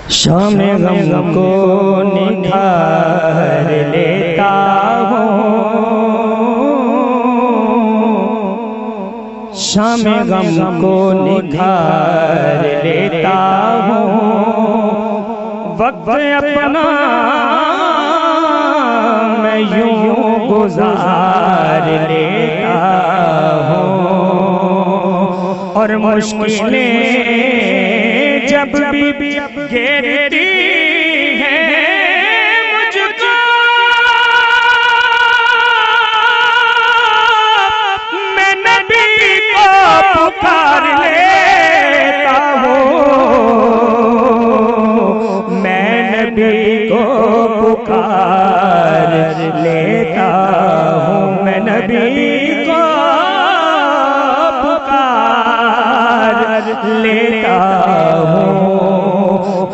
शाम गम को निखार लेता हूँ, शाम गम को निखार लेता हूँ, वक्त अपना मैं यूं गुजार लेता हूँ। और मुश्किलें जब भी घेरती है मुझको, मैं नबी को पुकार लेता हूँ, मैं नबी को पुकार लेता हूँ, मैं नबी को पुकार लेता हूँ।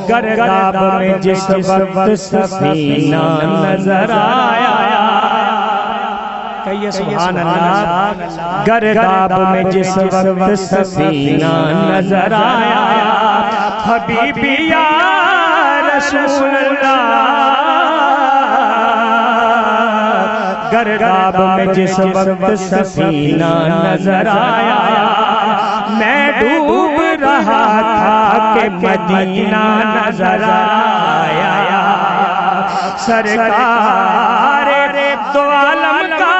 गर्दाब में जिस वक्त सफीना नजर आया, कहिए सुभान अल्लाह। गर्दाब में जिस वक्त सफीना नजर आया, हबीबी या रसूल अल्लाह। गर्दाब में जिस वक्त सफीना नजर आया, मैं डूब रहा था कि मदीना नजर आया। सरकार दो आलम का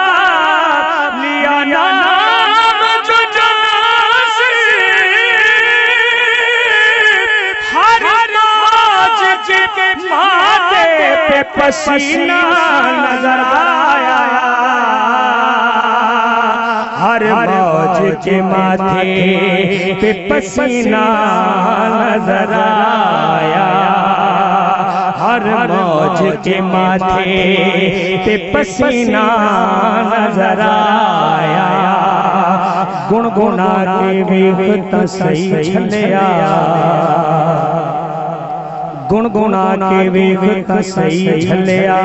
लिया नाम जो नासिर, हर रोज के माथे पे पसीना नजर आया, हर मौज के माथे पे पसीना नजर आया, हर मौज के माथे पे पसीना नजर आया। गुनगुना के वेखता सही छलिया, गुनगुना के वेखता सही छलिया,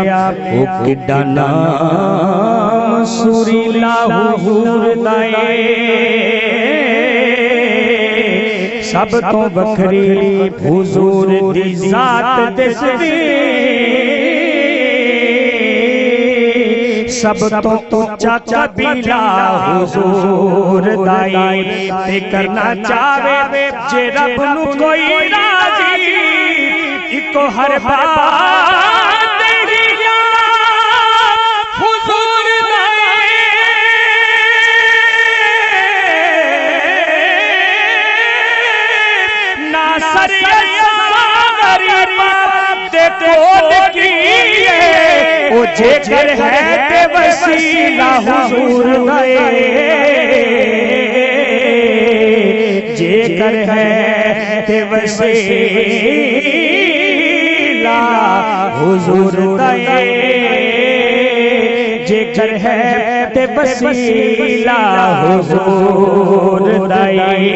ओ किड्डा नाम सुरीला हुजूर दाए, सब तो बखरी हुजूर दी जात दिसदी, सब तो चाचा बीला हुजूर दाए। ते करना चावे जे रब नू कोई राजी, इको हर बात दिया हुजूर दाए। ना सरिया देखो देखिए, ओ जेकर है ते वसीला हुजूर दाए, जेकर है ते वसीला हुजूर दाए, जेकर है ते वसीला हुजूर दाए।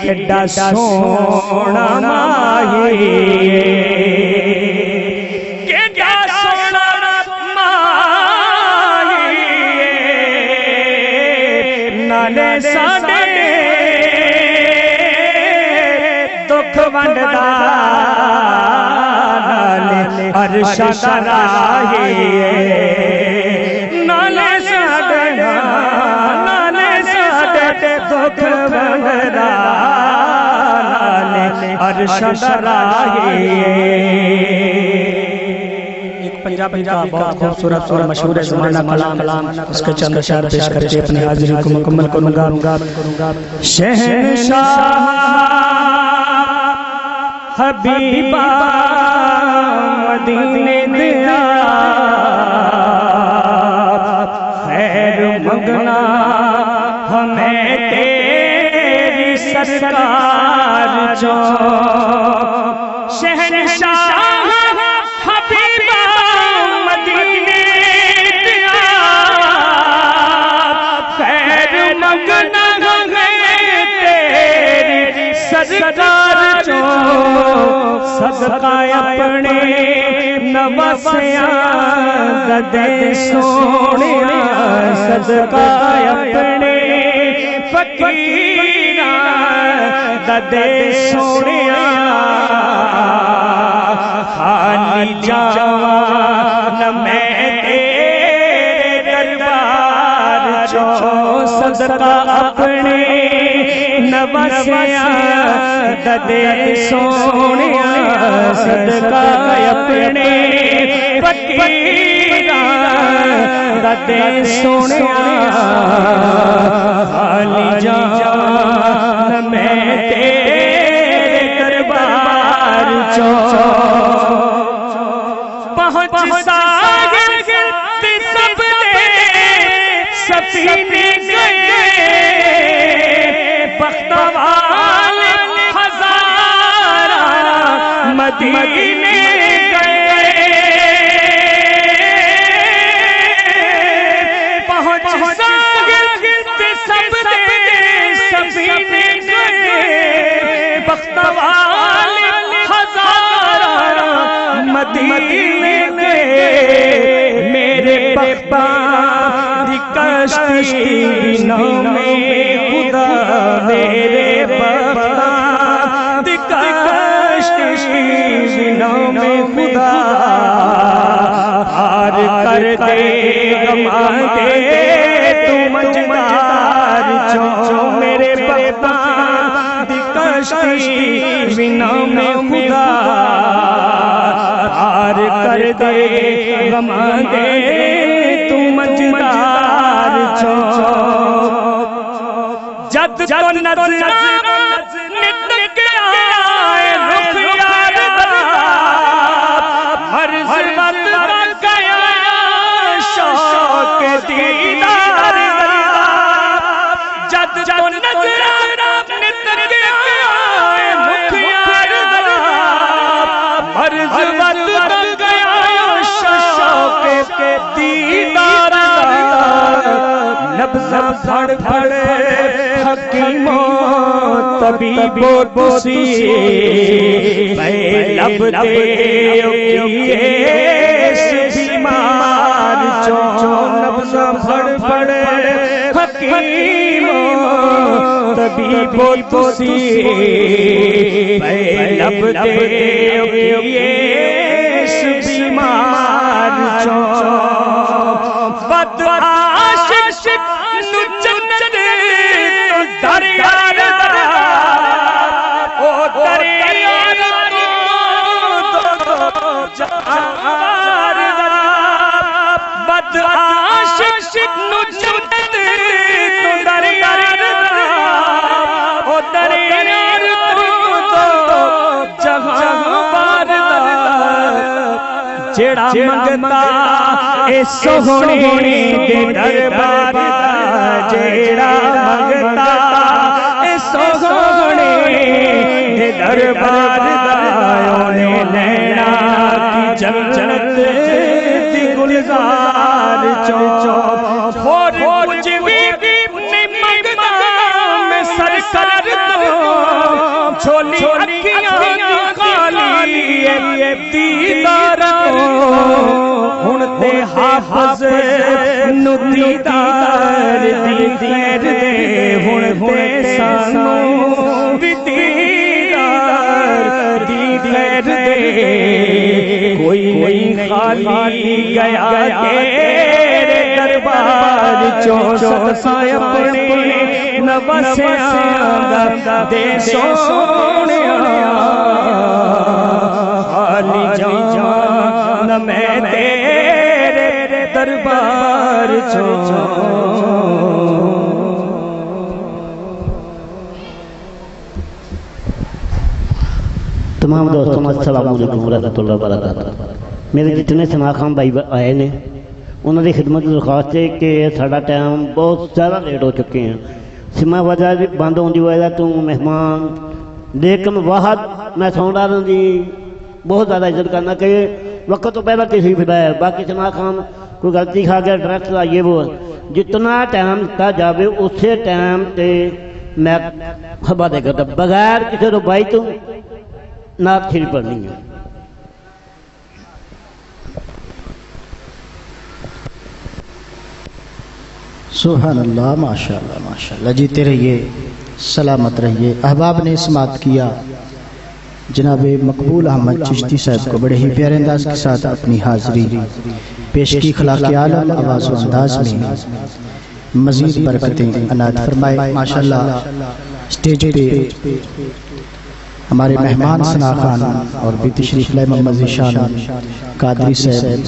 किड्डा सोना माही, किड्डा सोना माही, नाले साडे दुख वंडदा, अरशा राही, नाले साडे दुख वंडदा, अरशा राही। पंजाबी का बहुत खूबसूरत और मशहूर है ज़माना कलाम, उसके चंद अशआर पेश करके अपनी हाजिरी को मुकम्मल करूँगा। शहंशाह हबीबा मदीने दिया, खैर मंगना हमें तेरी सरकार जो। शहंशाह हबीबा मदीने दिया, खैर मंगना हमें तेरी सरकार जो। सदका अपने नवासियां दे सोनिया, सदका अपने फकीरां दे सोनिया। सदका अपने नवसिया ददे सोने सदका अपने फकीरा ददे सोने खाली जान मैं तेरे दरबार चो पहुंच सागर सब सफीने गए बख्तवाल हजारा मदीने गए पहुंच सागर सब सफीने गए बख्तवाल हजारा मदीने गए मेरे पप्पा कश्ती में खुदा मेरे पप्पा कश्ती में खुदा हार कर दे गमा दे तू मजदार चो मेरे पप्पा कश्ती में खुदा हार कर दे गमा दे तू मजदार चो जद तो नजर नित गया रुख यार हर ज़िल्लत गया शौक दीदार जद तो नजर नित गया रुख यार हर ज़िल्लत गया शौक दीदार लफ्ज़ फड़ फड़ हकीमों तबीबो तुसी लब दे बीमार चो लफ्ज़ फड़ फड़ हकीमों तबीबो तुसी लब दे बीमार चो बद आशिक नु जन्नत दरिया ओ दरिया बद आशिक नु जन्नत दरिया ओ दरिया जहां जेड़ा मंगता ए सोहणे दे दरबार जेड़ा मंगता ए सोहणे दे दरबार ओने लेना की जन्नत दी गुलजार चो और कुछ भी नहीं मंगता मैं सरकार तो छोली अखियां काली दीदार हुण ते हाफिज़ नु दीदार दीदार दे हुण ते सानू दीदार दीदार दे कोई खाली गया तेरे दरबार चो ससाय अपने नवसिया दे सोनिया खाली जान मैं तेरे दरबार चो तमाम दोस्तों अस्सलाम वालेकुम रहमतुल्लाहि व बरकातहू। मेरे जितने समाखाम भाई आए ने उन्होंने खिदमत दरखास्त है कि साड़ा टाइम बहुत ज़्यादा लेट हो चुके हैं। सिमा वजह बंद होने की वजह तो मेहमान लेकिन वाहद मैं सुन रहा हूँ जी बहुत ज़्यादा इज्जत करना कि वक्त तो पहला किसी भी है बाकी समाखाम कोई गलती खा गया डायरेक्ट आइए वो जितना टाइम दिता जाए उसे टाइम से मैं खबर दे करता बगैर किसी रुबाई तो नात खिल पड़नी है। सुभान अल्लाह माशाअल्लाह माशाअल्लाह। जीते रहिए सलामत रहिए। अहबाब ने समात किया जनाब मकबूल अहमद चिश्ती साहब को बड़े ही प्यारे अंदाज के साथ अपनी हाजिरी पेश की खिलाफ आलम आवाज़ अंदाज में मजीद बरकतें अनायत फरमाए। माशाल्लाह स्टेज पे हमारे मेहमान सना खान और भी तशरीफ लाए, मोहम्मद ज़ीशान कादरी साहब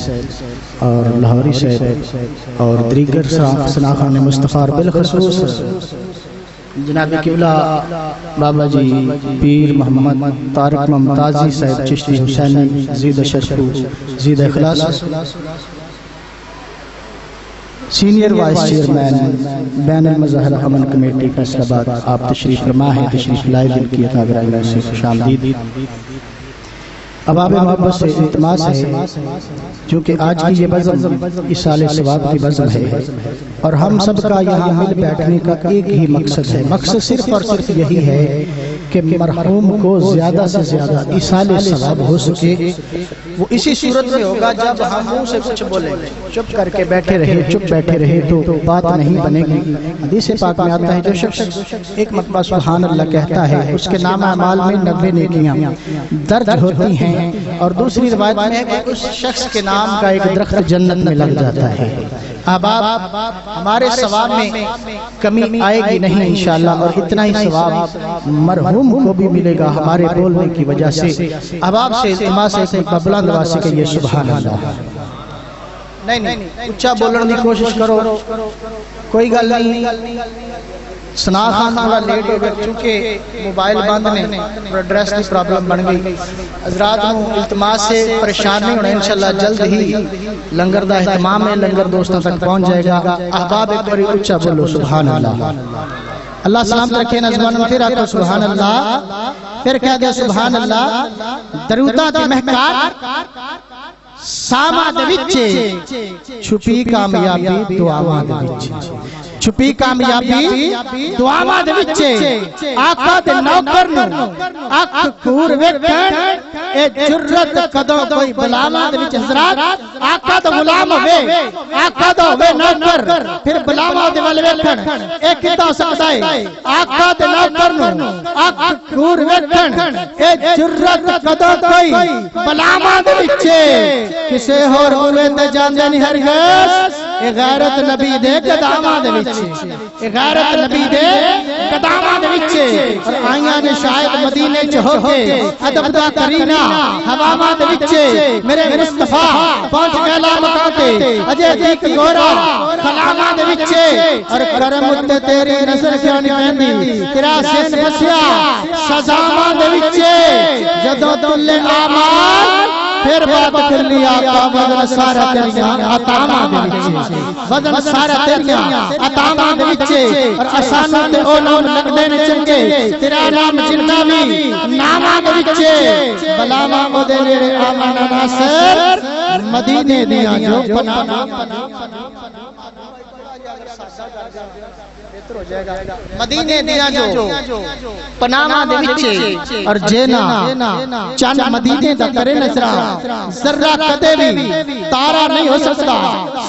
और लाहौरी साहब और दीगर सना खान मुस्तफ़ा बिलखसूस जनाब किबला बाबा जी पीर मोहम्मद तारिक मुमताजी साहब चिश्ती हुसैनी ज़ीद शरफू ज़ीद इखलास, सीनियर वाइस चेयरमैन बैन अल-मज़ाहिर अमन कमेटी फैसलाबाद, आप तशरीफ फरमा है, तशरीफ लाए, दिल की अता से खुशामदीद। अबाब मोहब्बत से इल्तिमास है, क्योंकि आज की ये बज़्म इसाले सवाब की बज़्म है और हम सब का यहाँ मिल बैठने का एक ही मकसद है। मकसद सिर्फ और सिर्फ यही है कि मरहूम को ज्यादा से ज्यादा इसाले सवाब हो सके। वो इसी सूरत में होगा जब हम मुंह से कुछ बोले, चुप करके बैठे रहे, चुप बैठे रहे तो बात नहीं बनेगी। हदीस पाक में आता है जो शख्स एक मरतबा सुभान अल्लाह कहता है उसके नाम अमाल में 90 नेकियां दर्ज होती हैं, और दूसरी रिवायत में है कि उस शख्स के नाम का एक दरख्त जन्नत में लग जाता है। अब हमारे सवाब में कमी आएगी नहीं इंशाअल्लाह, और इतना ही सवाब मरहूम को भी मिलेगा हमारे बोलने की वजह से। अब आपसे इल्तिमास है कि बुलंद आवाज़ से कहिए सुभान अल्लाह। नहीं ऊंचा बोलने की कोशिश करो, कोई गल नहीं। सना खान थोड़ा लेट हो गया क्योंकि मोबाइल बंद ने, एड्रेस की प्रॉब्लम बन गई। हज़रात नूं इल्तिमास से परेशान नहीं होना, इंशाअल्लाह जल्द ही लंगर दा इहतमाम है, लंगर दोस्तों तक पहुंच जाएगा। अहबाब एक बार ऊंचा बोलो सुभान अल्लाह। अल्लाह सलामत रखे ना ज़ुबान, फिर आखो सुभान अल्लाह, फिर कह दे सुभान अल्लाह। दरूदा दी महकार सामा दे विच छुपी कामयाबी दुआवां दे विच, छुपी कामयाबी दुआवां दे विच। आका दे नौकर नूं अख कूर वेखण ए जुर्रत कदों कोई बलावां दे विच। हज़रात आका दा गुलाम होवे, आका दा होवे नौकर, फिर बलावां दे वल वेखण ए किदा हो सकदा है? आका दे नौकर नूं अख कूर वेखण ए जुर्रत कदों कोई बलावां दे विच। किसे होर होवे ते जांदे नहीं हरगिज़, ए गैरत नबी दे कदामां दे विच, ए गैरत नबी दे कदामां दे विच। और आईयां ने शायद मदीने च होके अदब दा करीना हवावां दे विच मेरे मुस्तफा पहुंच गए मका ते अजे एक गोरा खलावां दे विच। और करम उत्ते तेरी नजर क्यों नहीं पैंदी, तेरा सिर बसिया सजावां दे विच। जदों तुले आमाल फिर बात कर लिया आका वजन सारा तेरियां अतावां दे विच, वजन सारा तेरियां अतावां दे विच। और असानू ते ओ नाम लगदे ने चंगे, तेरा नाम जिन्ना भी नामां दे विच। बलावां ओदे नेड़े आमना नासर मदीने दियां जो पनावां मदीने दियां जो पनावां दे विच। और जेना चंद मदीने दा करे नजरा जर्रा कदे भी तारा नहीं हो सकता।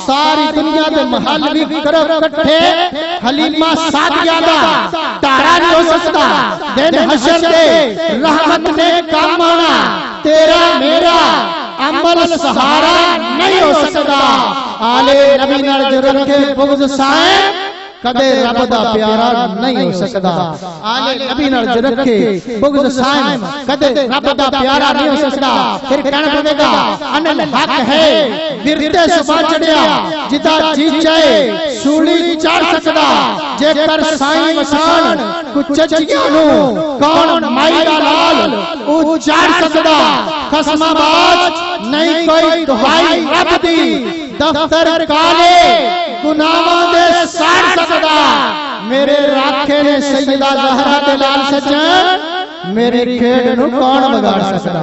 सारी दुनिया दे महल भी करो इकट्ठे, हलीमा सादिया दा तारा नहीं हो सकता। दिन हशर दे रहमत ने काम आना, तेरा मेरा अमल सहारा नहीं हो सकता। आले नबी नाल जो रखे बुग़्ज़ साए कदे रब दा प्यारा नहीं हो सकता। आले नबी नाल जो रखे बुग़्ज़ साए कदे रब दा प्यारा नहीं हो सकता। फिर कहना पड़ेगा अनल हक है विरते सुबह चढ़िया जिदा जी चाहे सूली चढ़ सकदा। जेकर साईं वसान कुछ चचियां नु कौन माई दा लाल ओ चढ़ सकदा। खसमाबाज नहीं कोई दुहाई रब दी, दफ्तर काले गुनाहां दे साड़ सकदा। मेरे राखे ने सैयदा ज़हरा दे लाल सज्जन, मेरे खेड नु कौन बिगाड़ सकदा।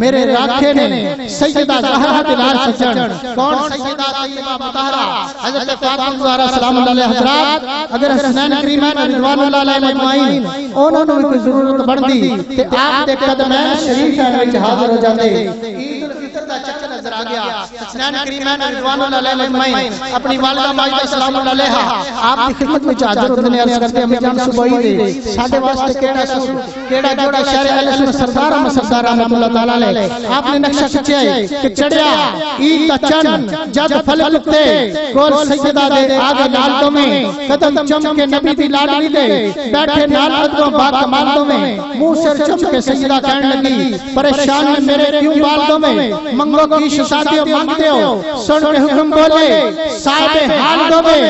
मेरे राखे ने सैयदा ज़हरा दे लाल सज्जन, कौन सैयदा तैयबा मुतहरा हज़रत फातिमा ज़हरा सलामुल्लाह अलैहा हज़रात अगर हसनैन करीमैन रिज़वानुल्लाह अलैहि अजमाइन उन्हां नूं कोई जरूरत बनदी ते आप दे कदमैन शरीफ विच हाज़र हो जांदे। ईद उल फितर दा चक्कर नजर आ गया। हसनैन करीमैन रिज़वानुल्लाह अलैहिम अपनी वालिदा माजिदा सलामुल्लाह अलैहा आपकी खिदमत में हाजिर होते ने अर्ज करते अम्मी जान सुबह दे साडे वास्ते केड़ा सूट केड़ा जोड़ा शहर अहले सुन्नत सरदार अहमद सरदार रहमतुल्लाह ताला अलैह आपने नक्शा खिंचा कि चढ़िया ईद दा चंद जद फलक ते कोल सैयदा दे आगे नाल तो में कदम चमके नबी दी लाडली दे बैठे नाल अदों बा कमाल तो में मुंह सिर चमके सैयदा कहने लगी परेशान है मेरे क्यों बाल दो में मंगो की शादियों मांगते हो सुन के हुक्म बोले साहिब हाल दो में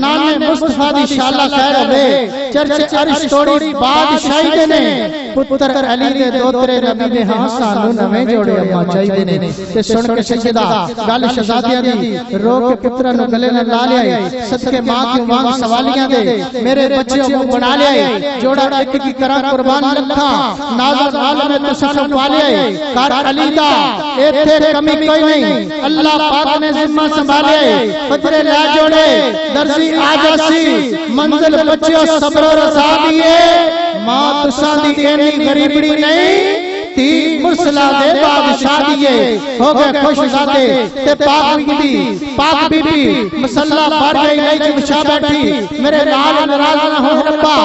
नाने मुस्तफा दी शाला खैर होवे चर्चे अरिश तोड़ी बादशाही ने पुत्र अली दे दोतरे नबी ने हां सानू नवे जोड़े अम्मा चाहिए ने ते सुन के सैयदा गल शहजादियां दी रो के पुत्र नु गले न ला लिया सदके मां की मांग सवालियां दे मेरे बच्चे को बना लिया जोड़ा एक की तरह कुर्बान लखा नाज़ हाल में तुसानु पा लिया कर अली दा एथे कमी कोई नहीं अल्लाह पाक ने जिम्मा संभाले बदरे ला जोड़े दर्जी आजासी मंजिल बच्चों सब्र रजा दिए मां तुसा दी एनी गरीबड़ी नहीं ती मुरसला दे बादशाह दिए हो गए खुशजादे ते पाक बीबी मसल्ला भर गई नहीं बिछा बैठी मेरे नाल नाराज न हो रब्बा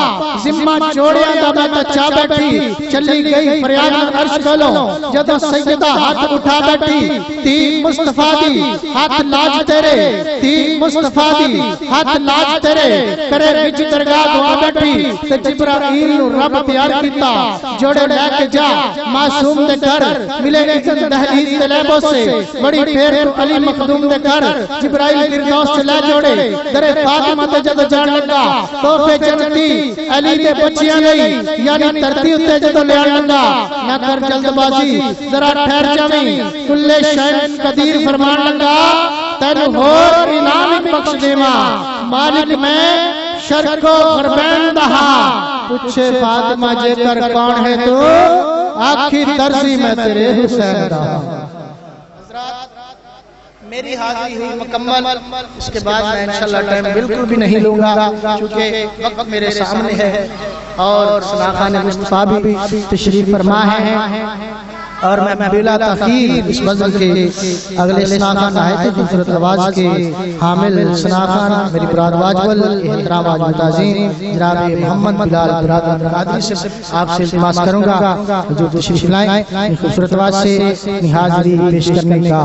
जिम्मा जोड़िया दा मैं तचा बैठी चली गई फरियाद अर्श कोलो जदों सैयदा हाथ उठा बैठी ती मुस्तफा दी हाथ लाज तेरे ती मुस्तफा दी हाथ लाज तेरे करे विच दरगाह दुआ बैठी ते जिब्राइल नु रब तैयार कीता जोड़े लेके जा मासूम दे घर मिले इज्जत दहलीज ते लेबो से बड़ी फेर तो अली मखदूम दे घर जिब्राइल फिरदौस से ले जोड़े दरे फातिमा ते जद जान लगा तोहफे जन्नती अली दे बच्चियां गई यानी धरती उत्ते जद ले आन लगा ना कर जल्दबाजी जरा ठहर जावी कुल्ले शैन कदीर फरमान लगा तैनू होर इनाम बख्श देवा मालिक मैं शर्क को फरमान दहा पूछे फातिमा जेकर कौन है तू आखिर दर्जी में तेरे हुसैन दा मेरी हाजिरी हुई मुकम्मल। इसके बाद मैं इंशाल्लाह टाइम बिल्कुल भी नहीं लूंगा क्योंकि वक्त मेरे सामने है और सनाखान मुस्तफा भी तशरीफ फरमा है और मैं बिला तखीर इस मजल के अगले सनाखान आए थे खूबसूरत आवाज के हामिल सनाखान मेरी बराद वाजवल एहतराम वाज मुताज़ीम जनाब मोहम्मद बिलाल बरादर कादरी से आपसे इल्तिमास करूंगा जो तशरीफ लाएं खूबसूरत आवाज से अपनी हाजिरी पेश करने का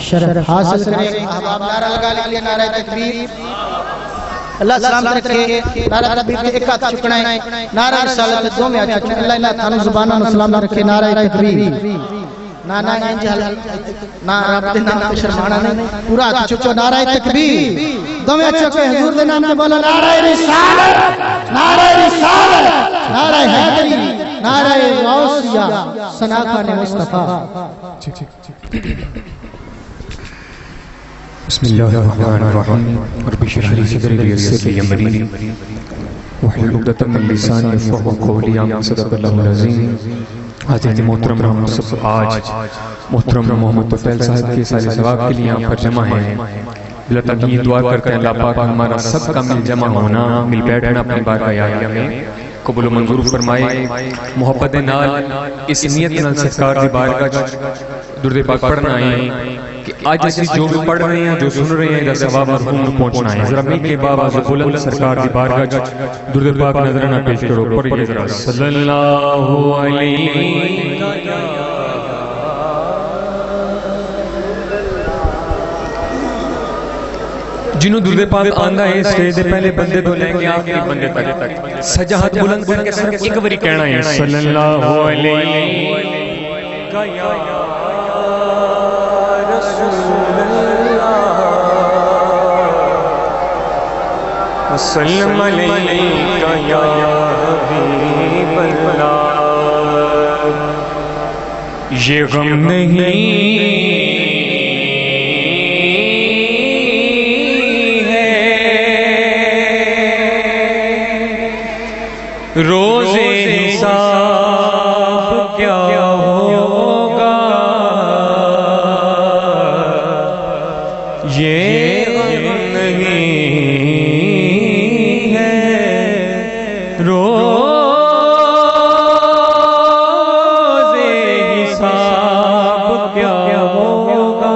शरफ हासिल करें। अहबाब नारा लगा लीजिए नारा तकबीर अल्लाह सलाम रखे नारा तकबीर के एक हाथ चुकना है नारा रिसालत दो में हाथ चुकना अल्लाह ना थानू जुबाना में सलाम रखे नारा तकबीर ना ना इंज ना रब दे नाम पे शर्माना नहीं पूरा हाथ चुको नारा तकबीर दो में चुके हुजूर दे नाम पे बोलो नारा रिसालत नारा हैदरी नारा गौसिया सनाखान मुस्तफा। बिस्मिल्लाहिर्रहमानिर्रहीम रब्बि इश्रह ली सदरी वयस्सिर ली अमरी वहलुल उक़दतम मिन लिसानी यफ़क़हू क़ौली आमीन सदक़ल्लाहुल अज़ीम। हज़रत मोहतरम रहमत सब आज मोहतरम मोहम्मद तोफ़ैल साहब के साले सवाब के लिए यहाँ पर जमा हैं। बिला तकीद दुआ करते हैं अल्लाह पाक हमारा सबका मिल जमा होना मिल बैठना अपनी बारगाह आलिया में कबूल मंजूर फरमाए। मोहब्बत नाल इस नियत नाल सरकार दी बारगाह दुरूद पाक पढ़ना है कि आज ਅਸੀਂ जो भी पढ़ रहे हैं जो सुन रहे हैं इसका सवाब मरहूम को पहुंचना है। जरा मिल के बाबा से बुलंद सरकार दी बारगाह दुरूद पाक नजराना पेश करो पढ़िए जरा सल्लल्लाहु अलैहि जिन्हों दुरूद पाक आंदा है स्टेज दे पहले बंदे तो लेके आखिरी बंदे तक सजा हाथ बुलंद करके सिर्फ एक बारी कहना है सल्लल्लाहु अलैहि वसल्लम अलैका या हबीबल्लाह। ये गम नहीं है रोज़े हिसाब क्या होगा ये रोज़े हिसाब क्या होगा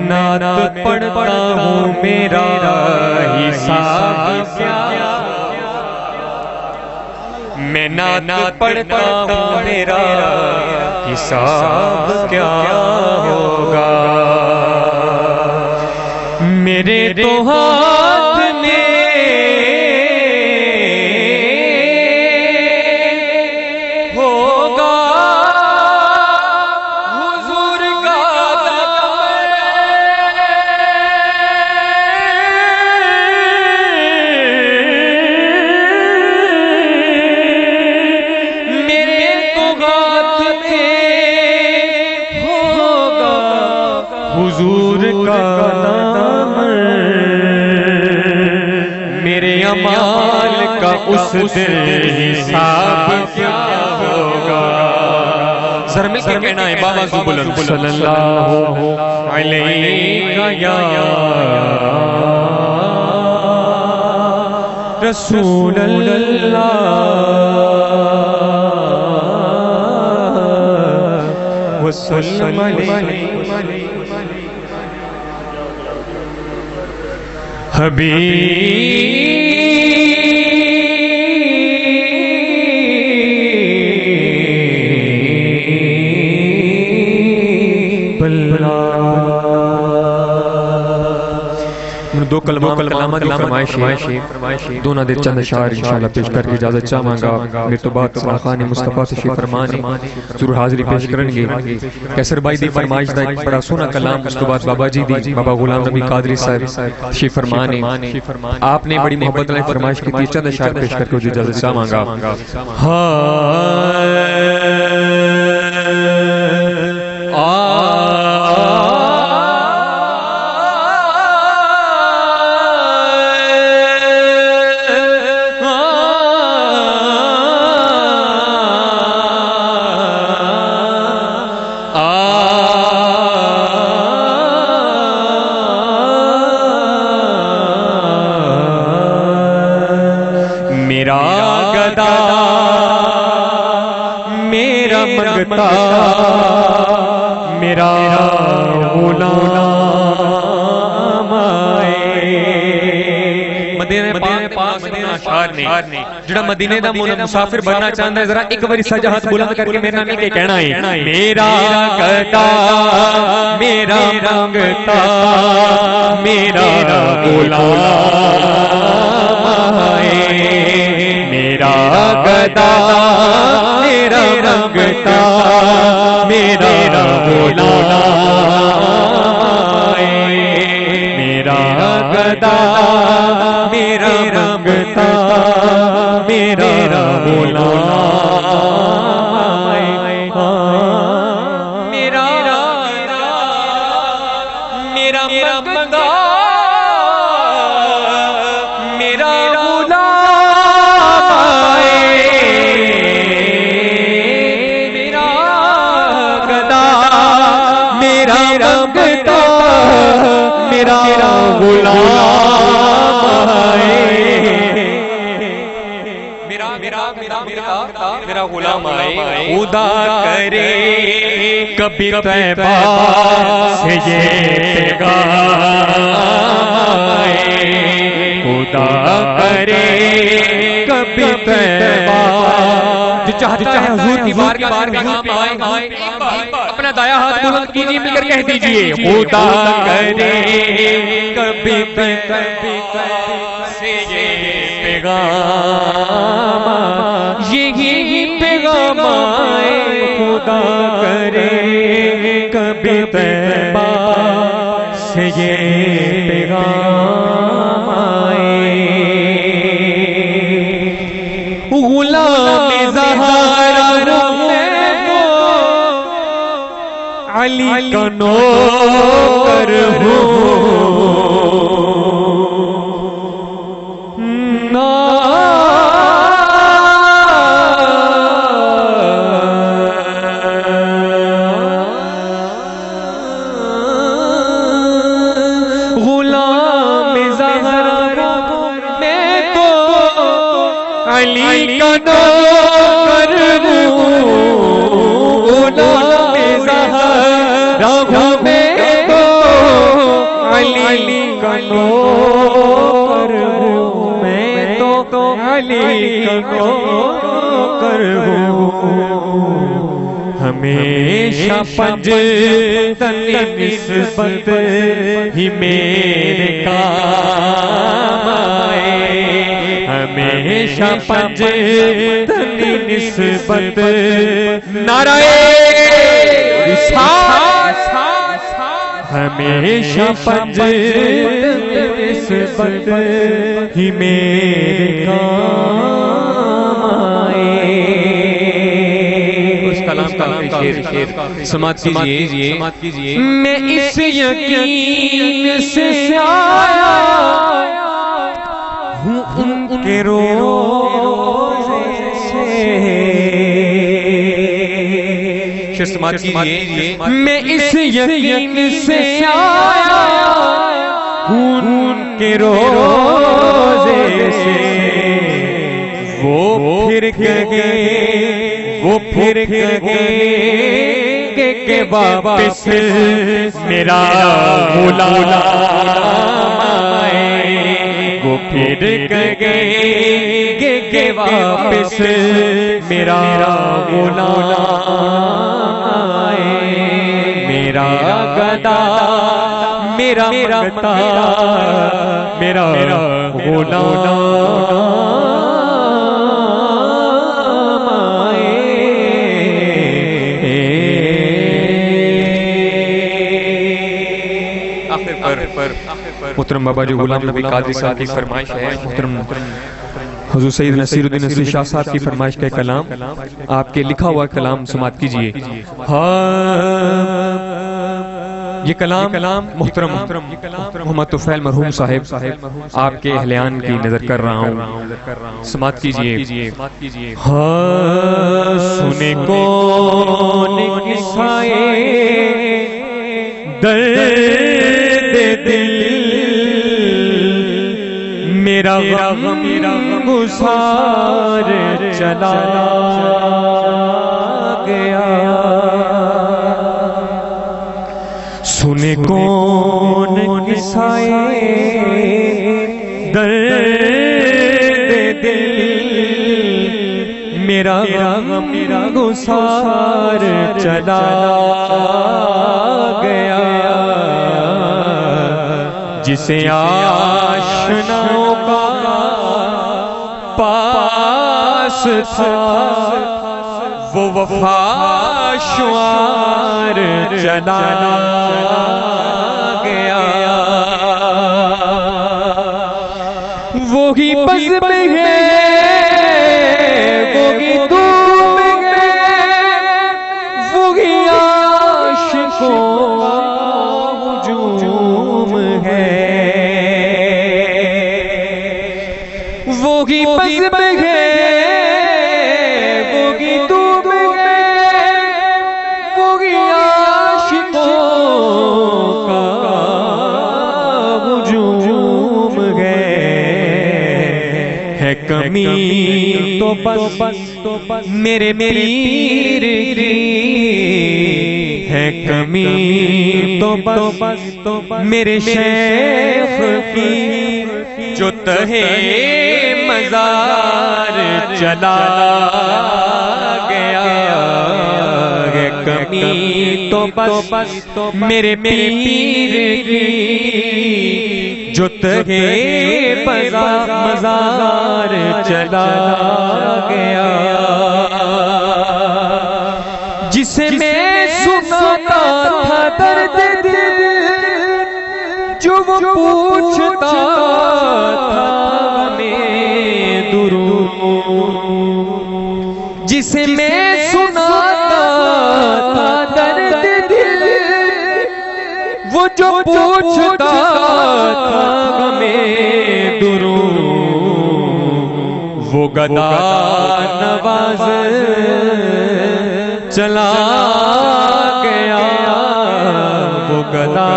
नात पढ़ता हूँ मेरा हिसाब क्या, मैं नात पढ़ता हूँ मेरा हिसाब क्या होगा। मेरे तो हाथ में होगा हुजूर का मेरे तो हाथ में होगा हुजूर का मेरे अमाल का उस दिन हिसाब क्या होगा। जरा मिलकर कहना है बाबा बुलंद सल्लल्लाहु अलैहि या रसूल अल्लाह वसल्लम अलैहि हबीब दो कलमात की फरमाइश दो ना दे चंद अशार इंशाअल्लाह पेश करके इजाजत चाहांगा। मेरे तो बात खान मुस्तफा तशरीफ फरमाने जरूर हाजिरी पेश करेंगे। कैसर भाई दी फरमाइश दा एक बड़ा सोना कलाम, उसके बाद बाबा जी दी बाबा गुलाम नबी कादरी साहब तशरीफ फरमाने आपने बड़ी मोहब्बत वाली फरमाइश की थी, चंद अशार पेश करके इजाजत चाहांगा। मेरा गदा मेरा मंगता मेरा गुलाम जड़ा मदीने दा मुसाफिर बनना चाहता है, जरा एक बार सजा हाथ बुलंद करके मेरे नाम के कहना है मेरा गदा मेरा मंगता मेरा गुलाम मेरा गदा मेरा मंगता मेरा गुलाम मेरा गदा मेरा मंगता मेरा गुलाम मेरा मेरा मंगता मेरा मेरा गुलाम आए खुदा करे कभी तैबा से ये पैगाम आए, खुदा करे कभी तैबा जो चाहता है हुजूर की बारगाह में हम आए, अपना दाया हाथ बुलंद कीजिए, मिलकर कह दीजिए खुदा करे कभी तैबा से ये पैगाम यही पैगाम आए, खुदा करे कभी तैबा से ये पैगाम आए। गुलाम ज़हरा मैं तो अली का नौकर हूँ, अली का नौकर हूँ, गुलाम ज़हरा मैं तो नौकर हूँ, हमेशा पंज तनी निस्बत ही मेरे काम आए, हमेशा पंज तनी निस्बत नाराए हमेशा पंज निस्बत ही मेरे काम आए। उस कलाम का शेर समाप्त कीजिए। मैं इस यकीन से आया हूँ उनके रोज़े से, समाप्त कीजिए। मैं इस यकीन से आया हूँ उनके रोज़े से, वो फिर कहेंगे के वापस मेरा गुलाम आए, वो फिर कहेंगे के वापस मेरा गुलाम आए, मेरा गदा मेरा मगता मेरा गुलाम मुहतरम बाबा जो गुलाम नबी कादरी साहब की फरमाइश है, मुहतरम हुजूर सैयद नसीरुद्दीन नसरी शाह साहब की फरमाइश का कलाम, आपके लिखा हुआ कलाम समाप्त कीजिए। ये कलाम मुहतरम मोहम्मद तुफैल मरहूम साहिब आपके अहलियान की नजर कर रहा हूँ, समाप्त कीजिए। सुने कौन किस्साए दर्द दिल, मेरा गुसार चला गया, सुने कौन किस्साए दर्द दिल, मेरा गुसार चला गया, जिसे आशनाओं का पास था वो वफा शुआर चला गया, वो ही बस में है वो ही दूर में है, वो ही आशिकों वोगी बस में है वोगी तू में है, वोगी आशिकों का हुजूम है कमी तो बस मेरे पीर की है, कमी तो बस मेरे शेख की जो तहे मज़ार चला गया है, कमी तो बस मेरे पीर की जो तहे मज़ार चला गया, जिसे मैं सुनाता था दर्द दिल जो वो पूछता था हमें दुरूद, जिसे मैं सुनाता था दर्द दिल वो जो पूछता था हमें दुरूद, वो गदा नवाज चला गया, वो गदा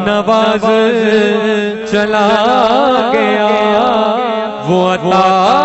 नवाज चला गया, वो अता